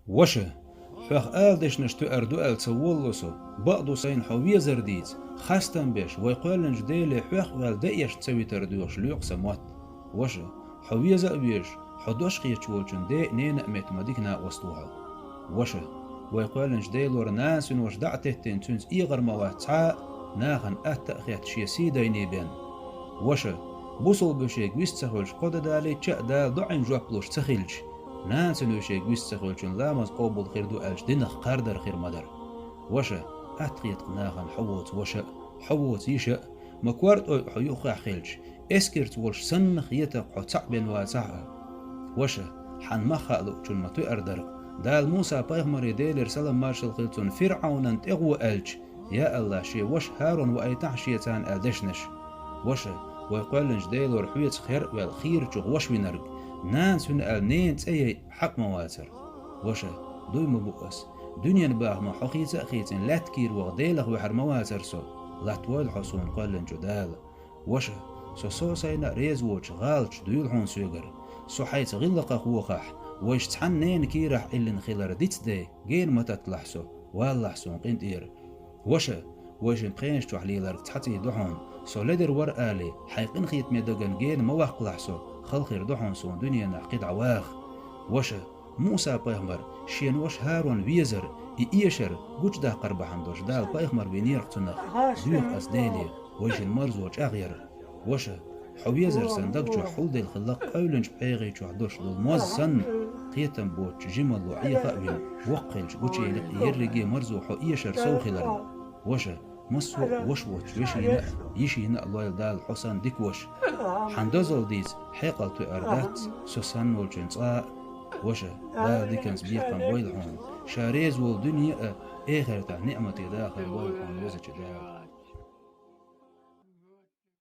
وشه فخ آل دش نشتو أردو آل تسولوسو بقدو سين حوية زرديز خاستن بيش ويقولنج ديلي حوخ والدئيش تسوي تردوش ليوق سموات وشه حوية زأبيش حدوش خيتشولشن دي نين أميت مديكنا وسطوها وشه ويقولنج ديلور ناس وش دعته تنتونز إيغر موات سعاء ناخن أتأخيت شي سيدا ينيبين وشه بوصل بشيك ويستخولش قد دالي تشأ دال دعين جوابلوش تخيلش ناس نوشيك ويستخولشن لامز قوبل خير دو ألش دينخ قاردر خير مدر وشه أتخيت قناخن حووت وشه حووت يشأ مكوارت حيوخ خيلش اسكرت ولش سنخ يتق حتق بين واسعها وشه حن مخالو چون متو أردرق دال موسى بايغمر ديلر سلام مارشال خيلتون فرعون انت اغو ألش يا الله شي وش هارون وأيتح شيطان ألدشنش وشه ويقولنج ديلور حويت خير والخير چوغ وش وينرق ناس هن النين تأي حق مواتر وشه دوي مبؤس دنيا نباه ما حقيقة خيتن لا تكير وغديلغ وحر مواتر سو لا توال حصون قولنج دال وشه سو سينا ريز ووش غالش دويل حون سوغر سو حيث غلق خوخح ويش تحنين كيرح اللي نخيلر ديت دي جين ما تطلحسو واللحسون قنتير وشه ويش مقينش تحليلر تحتي دحون سو لدر ور آلي حيقن خيت ميدوغن جين ما واق لحسو خلخير دحون سون دنيا نعقيد عواخ وشه موسى بايغمر شين وش هارون ويزر إيشر قوش ده قربحان دوش دال بايغمر بينير تنخ دويق أسدالي ويش المرزوش أغير وشه حويزر سندق جو حول دي الخلاق أولنج بحيغي جو حدوش للموز سن قيتن بوش جمل وعي خأوين وقلج قوشي يرقي مرزو حو إيشر سوخي لرن وشه مصو وش يشينا الله يلدال حسن ديك وش حندوزل ديز حيقل تو أردات سوسن والجنساء وشه لا ديكنز بيقن بويلحون شاريز والدنيا آخر تع نعمة داخل بويلحون وزج داخل